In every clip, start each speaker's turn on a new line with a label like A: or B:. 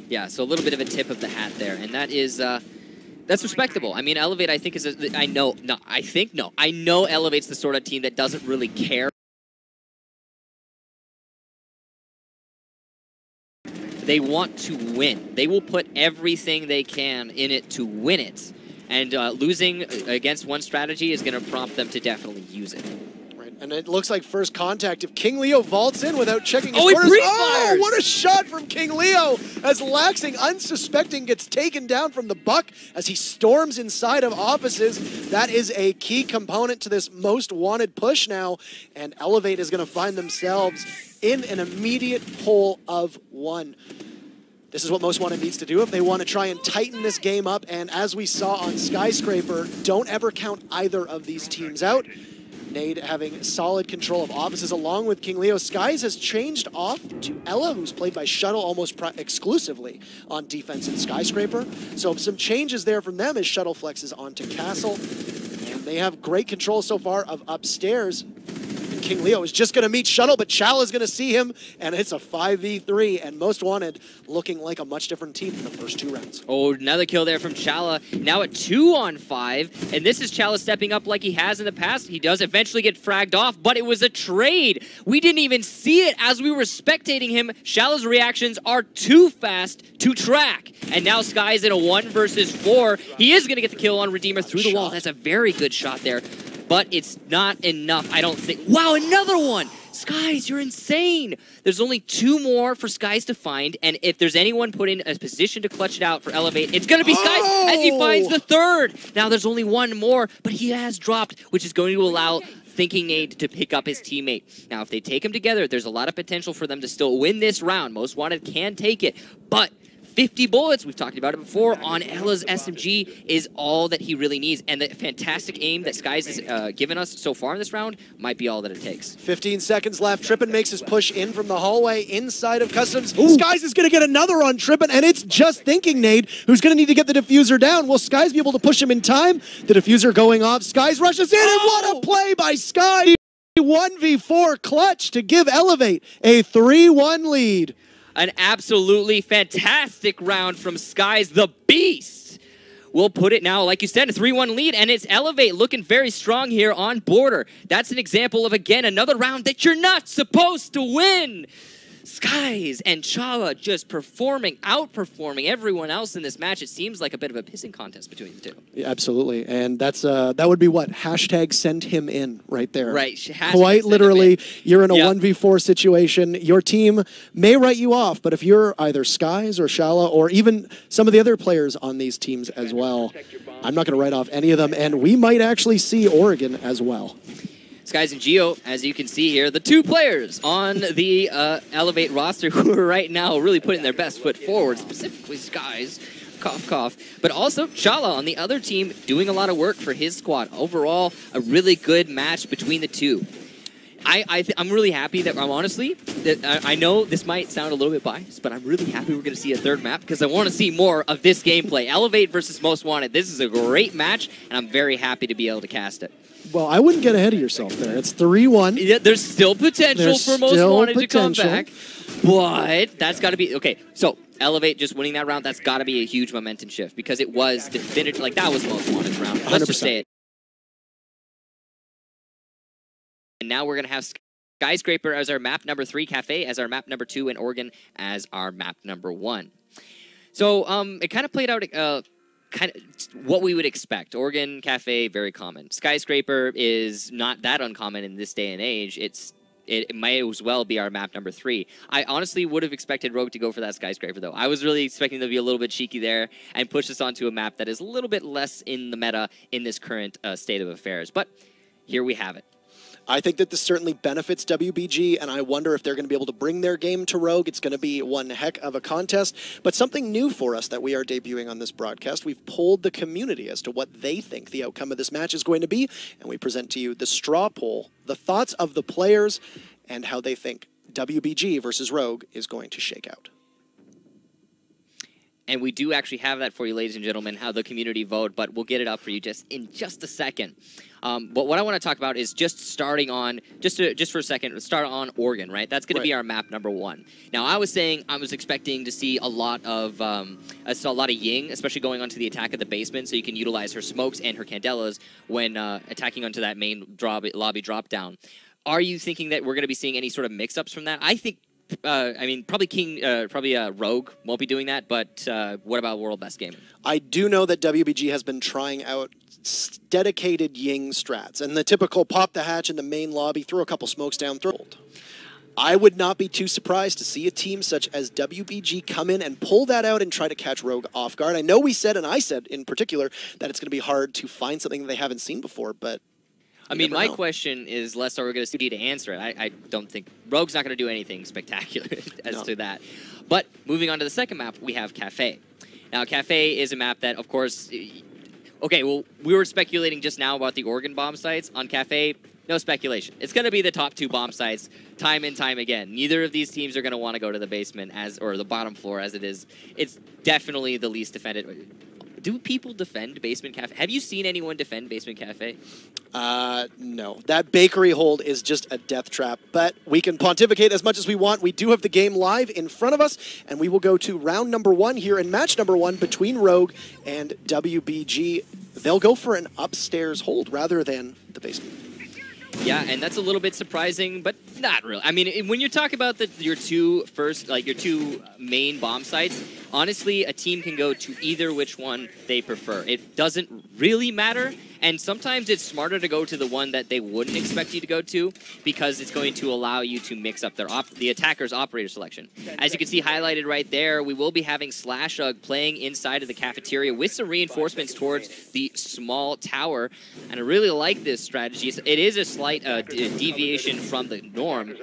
A: Yeah, so a little bit of a tip of the hat there, and that is that's respectable. I mean, Elevate, I think, is I know Elevate's the sort of team that doesn't really care. They want to win. They will put everything they can in it to win it. And losing against one strategy is going to prompt them to definitely use it.
B: Right, and it looks like first contact if King Leo vaults in without checking his
A: corners.
B: Oh, what a shot from King Leo as Laxing, unsuspecting, gets taken down from the buck as he storms inside of offices. That is a key component to this most wanted push now, and Elevate is going to find themselves in an immediate hole of 1. This is what Most Wanted needs to do if they want to try and tighten this game up. And as we saw on Skyscraper, don't ever count either of these teams out. Nade having solid control of offices along with King Leo. Skies has changed off to Ella, who's played by Shuttle almost exclusively on defense in Skyscraper. So some changes there from them as Shuttle flexes onto Castle. And they have great control so far of upstairs. King Leo is just going to meet Shuttle, but Chala is going to see him, and it's a 5v3, and Most Wanted looking like a much different team in the first 2 rounds.
A: Oh, another kill there from Chala. Now at 2 on 5, and this is Chala stepping up like he has in the past. He does eventually get fragged off, but it was a trade. We didn't even see it as we were spectating him. Chala's reactions are too fast to track, and now Sky's in a 1 versus 4. He is going to get the kill on Redeemer through the wall. That's a very good shot there. But it's not enough, I don't think. Wow, another one! Skies, you're insane! There's only 2 more for Skies to find, and if there's anyone put in a position to clutch it out for Elevate, it's gonna be Skies as he finds the 3rd! Now there's only 1 more, but he has dropped, which is going to allow Thinking Nade to pick up his teammate. Now if they take him together, there's a lot of potential for them to still win this round. Most Wanted can take it, but 50 bullets, we've talked about it before, on Ella's SMG is all that he really needs. And the fantastic aim that Skies has given us so far in this round might be all that it takes.
B: 15 seconds left. Trippin makes his push in from the hallway inside of Customs. Ooh. Skies is going to get another on Trippin, and it's just Thinking Nade who's going to need to get the diffuser down. Will Skies be able to push him in time? The diffuser going off. Skies rushes in, and what a play by Skies! 1v4 clutch to give Elevate a 3-1 lead.
A: An absolutely fantastic round from Skies the Beast. We'll put it now, like you said, a 3-1 lead, and it's Elevate looking very strong here on border. That's an example of, again, another round that you're not supposed to win. Skies and Chala just outperforming everyone else in this match. It seems like a bit of a pissing contest between the 2.
B: Yeah, absolutely, and that's that would be what? Hashtag send him in right there.
A: Right.
B: Quite literally, you're in a 1v4 situation. Your team may write you off, but if you're either Skies or Chala or even some of the other players on these teams as well, I'm not going to write off any of them, and we might actually see Oregon as well.
A: Skies and Geo, as you can see here, the 2 players on the Elevate roster who are right now really putting their best foot forward, specifically Skies, cough, cough, but also Chala on the other team doing a lot of work for his squad. Overall, a really good match between the 2. I'm really happy that I know this might sound a little bit biased, but I'm really happy we're going to see a 3rd map because I want to see more of this gameplay. Elevate versus Most Wanted. This is a great match, and I'm very happy to be able to cast it.
B: Well, I wouldn't get ahead of yourself there. It's 3-1.
A: Yeah, there's still potential for Most Wanted to come back, but that's got to be... Okay, so Elevate just winning that round, that's got to be a huge momentum shift because it was definitive. Like, that was Most Wanted round. Let's
B: 100%.
A: just say it. And now we're going to have Skyscraper as our map number 3, Cafe as our map number 2, and Oregon as our map number 1. So it kind of played out kind of what we would expect. Oregon, Cafe, very common. Skyscraper is not that uncommon in this day and age. It might as well be our map number 3. I honestly would have expected Rogue to go for that Skyscraper, though. I was really expecting them to be a little bit cheeky there and push us onto a map that is a little bit less in the meta in this current state of affairs. But here we have it.
B: I think that this certainly benefits WBG, and I wonder if they're going to be able to bring their game to Rogue. It's going to be one heck of a contest, but something new for us that we are debuting on this broadcast. We've polled the community as to what they think the outcome of this match is going to be, and we present to you the straw poll, the thoughts of the players, and how they think WBG versus Rogue is going to shake out.
A: And we do actually have that for you, ladies and gentlemen, how the community vote, but we'll get it up for you in just a second. But what I want to talk about is just starting on, just for a second, start on Oregon, right? That's going to be our map number 1. Now, I was saying I was expecting to see a lot of Ying, especially going onto the attack of the basement, so you can utilize her smokes and her candelas when attacking onto that main lobby drop down. Are you thinking that we're going to be seeing any sort of mix-ups from that? I think, I mean, probably Rogue won't be doing that, but what about World Best Gaming?
B: I do know that WBG has been trying out dedicated Ying strats, and the typical pop the hatch in the main lobby, throw a couple smokes down, throw. I would not be too surprised to see a team such as WBG come in and pull that out and try to catch Rogue off guard. I know we said, and I said in particular, that it's going to be hard to find something that they haven't seen before, but
A: I mean, my question is less are we going to answer it. I don't think Rogue's not going to do anything spectacular as to that. But moving on to the second map, we have Cafe. Now, Cafe is a map that, of course, okay, well, we were speculating just now about the Oregon bomb sites. On Cafe, no speculation. It's going to be the top 2 bomb sites time and time again. Neither of these teams are going to want to go to the basement or the bottom floor as it is. It's definitely the least defended. Do people defend Basement Cafe? Have you seen anyone defend Basement Cafe?
B: No. That bakery hold is just a death trap, but we can pontificate as much as we want. We do have the game live in front of us, and we will go to round number 1 here in match number 1 between Rogue and WBG. They'll go for an upstairs hold rather than the basement.
A: Yeah, and that's a little bit surprising, but not really. I mean, when you're talking about your two main bomb sites, honestly, a team can go to either which one they prefer. It doesn't really matter, and sometimes it's smarter to go to the one that they wouldn't expect you to go to because it's going to allow you to mix up the attacker's operator selection. As you can see highlighted right there, we will be having Slashug playing inside of the cafeteria with some reinforcements towards the small tower, and I really like this strategy. It is a slight deviation from the norm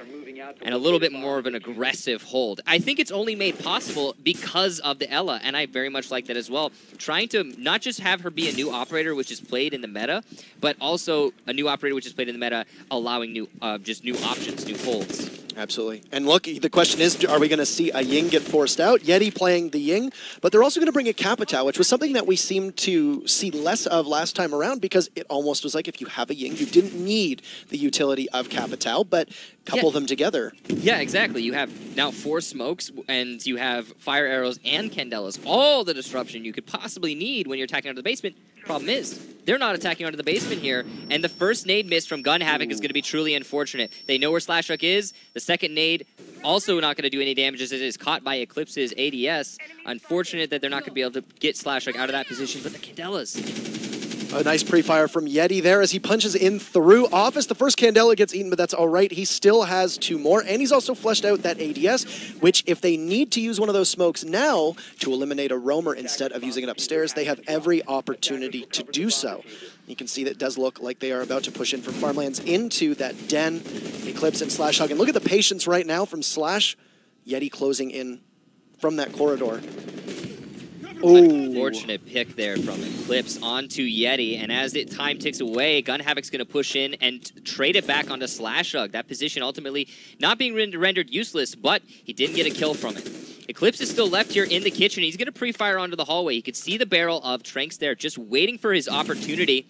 A: and a little bit more of an aggressive hold. I think it's only made possible because of the Ela, and I very much like that as well. Trying to not just have her be a new operator, which is played in the meta, but also a new operator which is played in the meta, allowing just new options, new holds.
B: Absolutely. And look, the question is, are we going to see a Ying get forced out? Yeti playing the Ying, but they're also going to bring a Capitao, which was something that we seemed to see less of last time around because it almost was like if you have a Ying, you didn't need the utility of Capitao, but couple them together.
A: Yeah, exactly. You have now 4 smokes, and you have fire arrows and candelas. All the disruption you could possibly need when you're attacking under the basement. Problem is, they're not attacking under the basement here, and the first nade miss from Gun Havoc is going to be truly unfortunate. They know where Slashhook is. The second nade also not going to do any damage as it is caught by Eclipse's ADS. Unfortunate that they're not going to be able to get Slashhook out of that position, but the candelas.
B: A nice pre-fire from Yeti there as he punches in through Office. The first Candela gets eaten, but that's all right. He still has 2 more, and he's also fleshed out that ADS, which if they need to use one of those smokes now to eliminate a roamer instead of using it upstairs, they have every opportunity to do so. You can see that it does look like they are about to push in from Farmlands into that den. Eclipse and Slashhug. And look at the patience right now from Slash. Yeti closing in from that corridor.
A: Unfortunate pick there from Eclipse onto Yeti, and as time ticks away, Gun Havoc's going to push in and trade it back onto Slashhug. That position ultimately not being rendered useless, but he didn't get a kill from it. Eclipse is still left here in the kitchen. He's going to pre-fire onto the hallway. You can see the barrel of Tranks there, just waiting for his opportunity.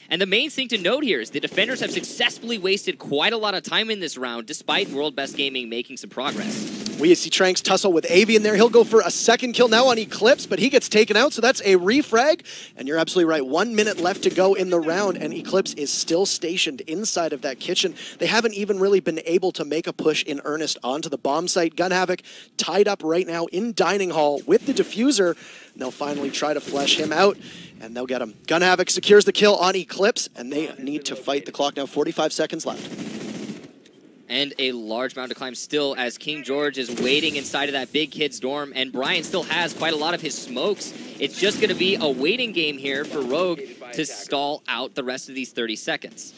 A: And the main thing to note here is the defenders have successfully wasted quite a lot of time in this round, despite World Best Gaming making some progress.
B: We see Tranks tussle with Avian there. He'll go for a second kill now on Eclipse, but he gets taken out, so that's a refrag. And you're absolutely right, 1 minute left to go in the round, and Eclipse is still stationed inside of that kitchen. They haven't even really been able to make a push in earnest onto the bomb site. Gun Havoc tied up right now in Dining Hall with the diffuser. And they'll finally try to flesh him out, and they'll get him. Gun Havoc secures the kill on Eclipse, and they need to fight the clock now. 45 seconds left.
A: And a large mountain to climb still as King George is waiting inside of that big kid's dorm, and Brian still has quite a lot of his smokes. It's just going to be a waiting game here for Rogue to stall out the rest of these 30 seconds.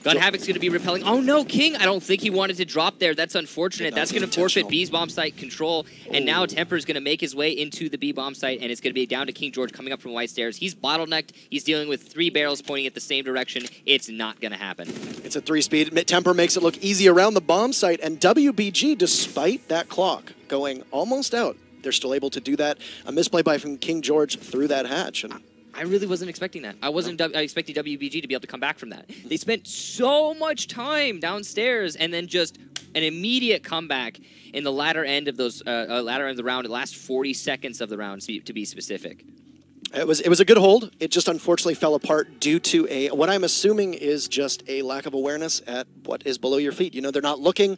A: Gun Havoc's going to be repelling. Oh no, King! I don't think he wanted to drop there. That's unfortunate. That's going to forfeit B's bomb site control. And now Temper's going to make his way into the B bomb site, and it's going to be down to King George coming up from White Stairs. He's bottlenecked. He's dealing with 3 barrels pointing at the same direction. It's not going to happen. It's
B: a 3-speed. Temper makes it look easy around the bomb site, and WBG, despite that clock going almost out, they're still able to do that. A misplay by from King George through that hatch. And
A: I really wasn't expecting that. I wasn't expecting WBG to be able to come back from that. They spent so much time downstairs and then just an immediate comeback in the latter end of those latter end of the round, the last 40 seconds of the round, to be specific.
B: It was a good hold. It just unfortunately fell apart due to what I'm assuming is just a lack of awareness at what is below your feet. You know, they're not looking.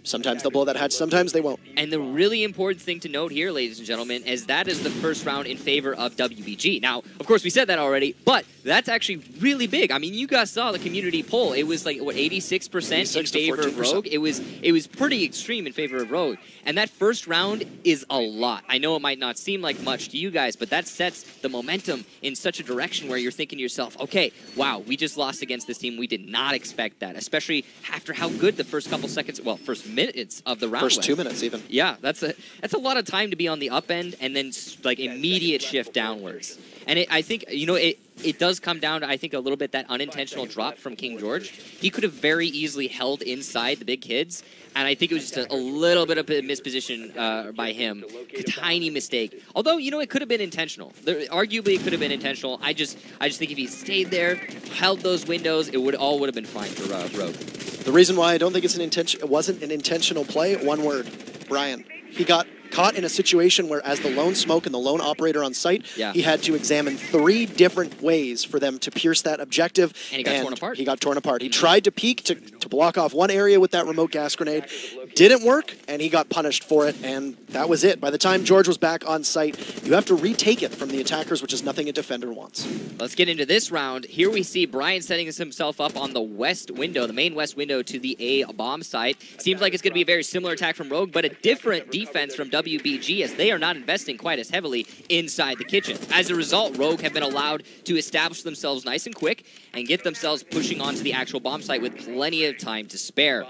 B: Sometimes they'll blow that hatch, sometimes they won't.
A: And the really important thing to note here, ladies and gentlemen, is that is the first round in favor of WBG. Now, of course, we said that already, but that's actually really big. I mean, you guys saw the community poll. It was like, what, 86% in favor of Rogue? It was pretty extreme in favor of Rogue. And that first round is a lot. I know it might not seem like much to you guys, but that sets the momentum in such a direction where you're thinking to yourself, okay, wow, we just lost against this team. We did not expect that, especially after how good the first couple seconds, well, first minutes of the round
B: First
A: went.
B: 2 minutes even.
A: Yeah, that's a lot of time to be on the up end and then like immediate shift downwards. And I think, you know, it does come down to, I think, a little bit that unintentional drop from King George. He could have very easily held inside the big kids, and I think it was just a little bit of a misposition by him. A tiny mistake. Although, you know, it could have been intentional. Arguably, it could have been intentional. I just think if he stayed there, held those windows, it would have been fine for Rogue.
B: The reason why I don't think it wasn't an intentional play, one word, Brian. He got caught in a situation where, as the lone smoke and the lone operator on site, he had to examine 3 different ways for them to pierce that objective.
A: And he got torn apart.
B: He got torn apart. He tried to peek to block off one area with that remote gas grenade. Didn't work, and he got punished for it, and that was it. By the time George was back on site, you have to retake it from the attackers, which is nothing a defender wants.
A: Let's get into this round. Here we see Brian setting himself up on the west window, the main west window to the A bomb site. Seems like it's going to be a very similar attack from Rogue, but a different defense from WBG, as they are not investing quite as heavily inside the kitchen. As a result, Rogue have been allowed to establish themselves nice and quick and get themselves pushing onto the actual bomb site with plenty of time to spare.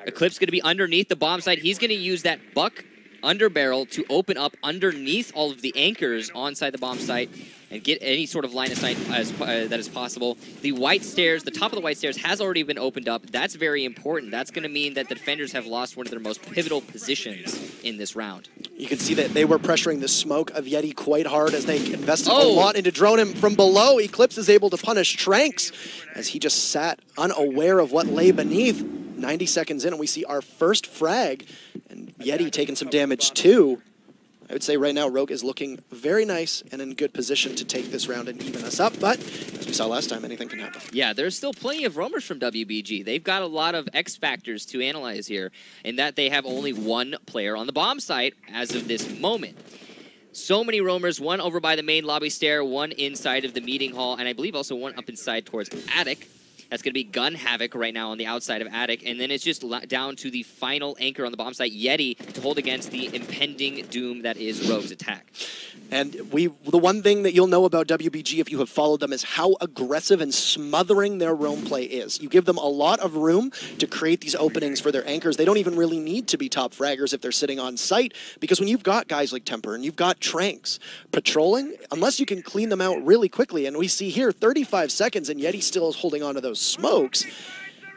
A: Eclipse going to be underneath the bomb site. He's going to use that buck underbarrel to open up underneath all of the anchors onside the bomb site and get any sort of line of sight that is possible. The white stairs, the top of the white stairs has already been opened up. That's very important. That's going to mean that the defenders have lost one of their most pivotal positions in this round.
B: You can see that they were pressuring the smoke of Yeti quite hard as they invested a lot into drone him from below. Eclipse is able to punish Tranks as he just sat unaware of what lay beneath. 90 seconds in, and we see our first frag, and Yeti taking some damage too. I would say right now Rogue is looking very nice and in good position to take this round and even us up, but as we saw last time, anything can happen.
A: Yeah, there's still plenty of roamers from WBG. They've got a lot of X factors to analyze here, in that they have only 1 player on the bomb site as of this moment. So many roamers, 1 over by the main lobby stair, 1 inside of the meeting hall, and I believe also 1 up inside towards Attic. That's going to be Gun Havoc right now on the outside of Attic. And then it's just down to the final anchor on the bomb site, Yeti, to hold against the impending doom that is Rogue's attack.
B: And the one thing that you'll know about WBG if you have followed them is how aggressive and smothering their roam play is. You give them a lot of room to create these openings for their anchors. They don't even really need to be top fraggers if they're sitting on site, because when you've got guys like Temper and you've got Tranks patrolling, unless you can clean them out really quickly, and we see here 35 seconds and Yeti still is holding on to those smokes,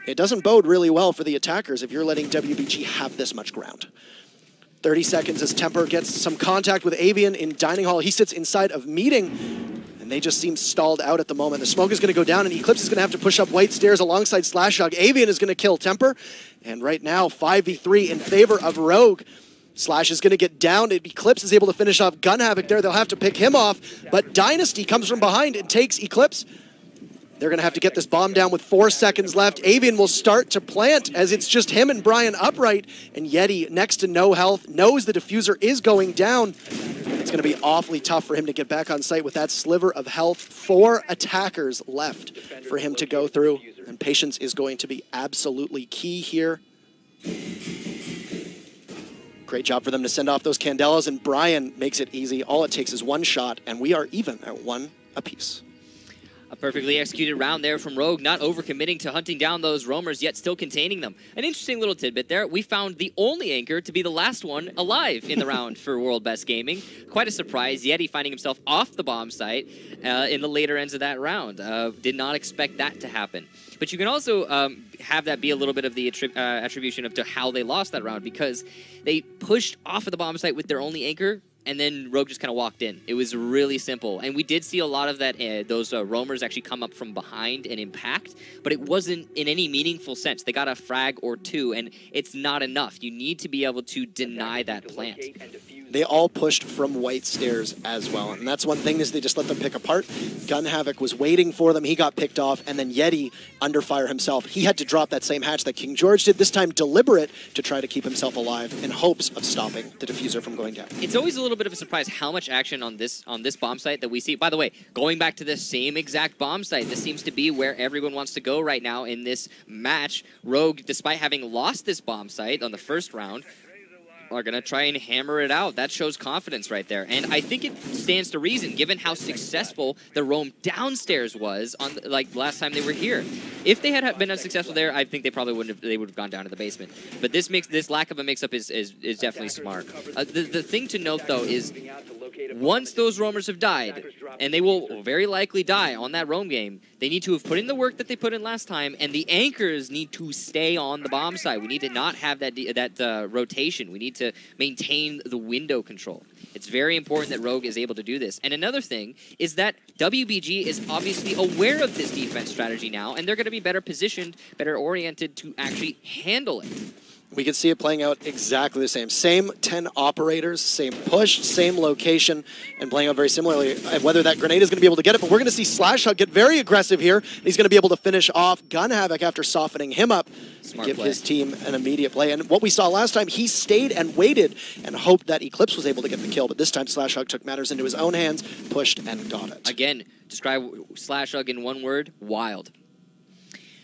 B: it doesn't bode really well for the attackers if you're letting WBG have this much ground. 30 seconds as Temper gets some contact with Avian in Dining Hall. He sits inside of Meeting, and they just seem stalled out at the moment. The smoke is going to go down, and Eclipse is going to have to push up white stairs alongside Slashhog. Avian is going to kill Temper, and right now 5v3 in favor of Rogue. Slash is going to get down. Eclipse is able to finish off Gun Havoc there. They'll have to pick him off, but Dynasty comes from behind and takes Eclipse. They're going to have to get this bomb down with 4 seconds left. Avian will start to plant as it's just him and Brian upright. And Yeti, next to no health, knows the diffuser is going down. It's going to be awfully tough for him to get back on site with that sliver of health. 4 attackers left for him to go through. And patience is going to be absolutely key here. Great job for them to send off those Candelas, and Brian makes it easy. All it takes is 1 shot, and we are even at 1 apiece.
A: A perfectly executed round there from Rogue, not overcommitting to hunting down those roamers, yet still containing them. An interesting little tidbit there. We found the only anchor to be the last one alive in the round for World Best Gaming. Quite a surprise. Yeti finding himself off the bomb site in the later ends of that round. Did not expect that to happen. But you can also have that be a little bit of the attribution of to how they lost that round, because they pushed off of the bomb site with their only anchor, and then Rogue just kind of walked in. It was really simple. And we did see a lot of that, those roamers actually come up from behind and impact, but it wasn't in any meaningful sense. They got a frag or two, and it's not enough. You need to be able to deny that plant.
B: They all pushed from white stairs as well, and that's one thing is they just let them pick apart. Gun Havoc was waiting for them. He got picked off, and then Yeti, under fire himself, he had to drop that same hatch that King George did, this time deliberate to try to keep himself alive in hopes of stopping the diffuser from going down.
A: It's always a little bit of a surprise how much action on this bomb site that we see. By the way, going back to the same exact bomb site, this seems to be where everyone wants to go right now in this match. Rogue, despite having lost this bomb site on the first round, are going to try and hammer it out. That shows confidence right there. And I think it stands to reason, given how successful the roam downstairs was on like last time they were here. If they had been unsuccessful there, I think they probably would have gone down to the basement. But this lack of a mix-up is definitely smart. The thing to note, though, is once those roamers have died, and they will very likely die on that roam game, they need to have put in the work that they put in last time, and the anchors need to stay on the bomb side. We need to not have that rotation. We need to maintain the window control. It's very important that Rogue is able to do this. And another thing is that WBG is obviously aware of this defense strategy now, and they're going to be better positioned, better oriented to actually handle it.
B: We can see it playing out exactly the same. Same 10 operators, same push, same location, and playing out very similarly. Whether that grenade is going to be able to get it, but we're going to see SlashHug get very aggressive here. He's going to be able to finish off Gun Havoc after softening him up. Give his team an immediate play. And what we saw last time, he stayed and waited and hoped that Eclipse was able to get the kill, but this time SlashHug took matters into his own hands, pushed, and got it.
A: Again, describe SlashHug in one word: wild.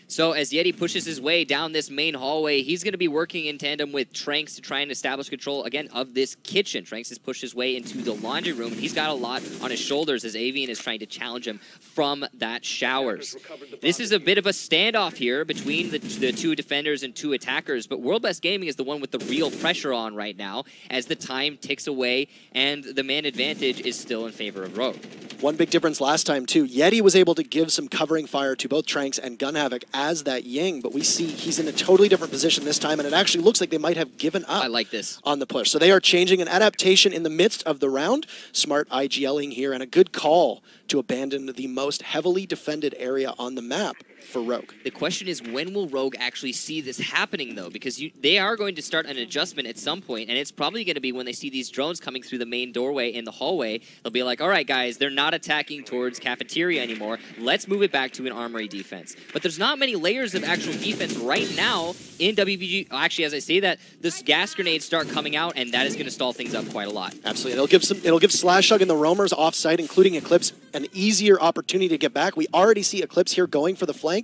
A: So as Yeti pushes his way down this main hallway, he's going to be working in tandem with Tranks to try and establish control, again, of this kitchen. Tranks has pushed his way into the laundry room, and he's got a lot on his shoulders as Avian is trying to challenge him from that showers. This is a bit of a standoff here between the two defenders and two attackers, but World Best Gaming is the one with the real pressure on right now as the time ticks away and the man advantage is still in favor of Rogue.
B: One big difference last time, too. Yeti was able to give some covering fire to both Tranks and Gun Havoc as that Ying, but we see he's in a totally different position this time, and it actually looks like they might have given up.
A: I like this. On
B: the push. So they are changing an adaptation in the midst of the round. Smart IGLing here, and a good call to abandon the most heavily defended area on the map for Rogue.
A: The question is, when will Rogue actually see this happening, though? Because they are going to start an adjustment at some point, and it's probably going to be when they see these drones coming through the main doorway in the hallway. They'll be like, all right, guys, they're not attacking towards cafeteria anymore. Let's move it back to an armory defense. But there's not many layers of actual defense right now in WBG. Actually, as I say that, this gas grenades start coming out, and that is going to stall things up quite a lot.
B: Absolutely. It'll give SlashHug and the roamers off-site, including Eclipse, an easier opportunity to get back. We already see Eclipse here going for the flank.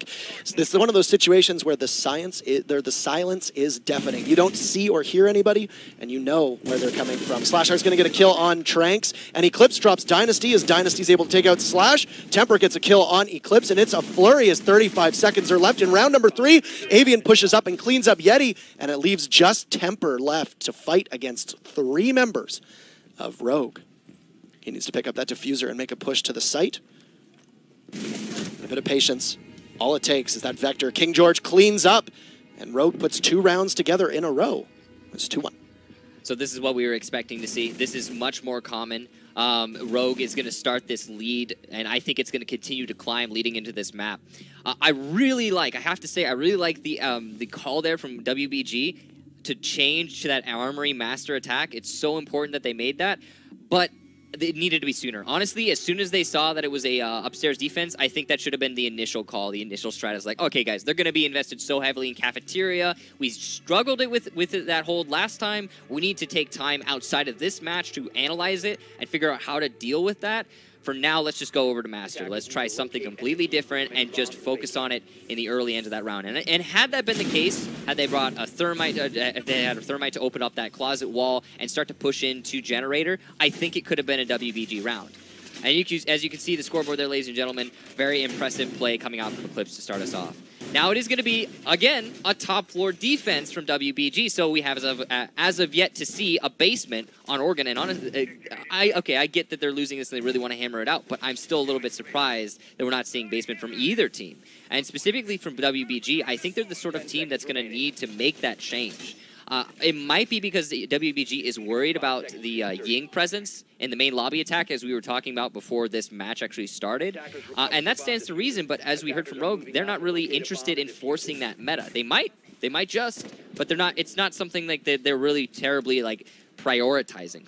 B: So this is one of those situations where the silence is deafening. You don't see or hear anybody, and you know where they're coming from. SlashHug's going to get a kill on Tranks, and Eclipse drops Dynasty as Dynasty's able to take out Slash. Temper gets a kill on Eclipse, and it's a flurry as 35 seconds are left in round number 3. Avian pushes up and cleans up Yeti, and it leaves just Temper left to fight against 3 members of Rogue. He needs to pick up that diffuser and make a push to the site. A bit of patience. All it takes is that Vector. King George cleans up, and Rogue puts 2 rounds together in a row. It's 2-1.
A: So this is what we were expecting to see. This is much more common. Rogue is going to start this lead, and I think it's going to continue to climb leading into this map. I have to say, I really like the call there from WBG to change to that Armory Master attack. It's so important that they made that, but it needed to be sooner. Honestly, as soon as they saw that it was a upstairs defense, I think that should have been the initial call, the initial strat is like, okay, guys, they're going to be invested so heavily in cafeteria. We struggled with that hold last time. We need to take time outside of this match to analyze it and figure out how to deal with that. For now, let's just go over to Master. Let's try something completely different and just focus on it in the early end of that round. And had that been the case, had they brought a Thermite, if they had a Thermite to open up that closet wall and start to push into Generator, I think it could have been a WBG round. And as you can see the scoreboard there, ladies and gentlemen, very impressive play coming out from Eclipse to start us off. Now it is going to be, again, a top-floor defense from WBG, so we have, as of yet to see, a basement on Oregon. And honestly, I get that they're losing this and they really want to hammer it out, but I'm still a little bit surprised that we're not seeing basement from either team. And specifically from WBG, I think they're the sort of team that's going to need to make that change. It might be because the WBG is worried about the Ying presence in the main lobby attack, as we were talking about before this match actually started. And that stands to reason, but as we heard from Rogue, they're not really interested in forcing that meta. They might just, but they're not. It's not something like they're really terribly like prioritizing.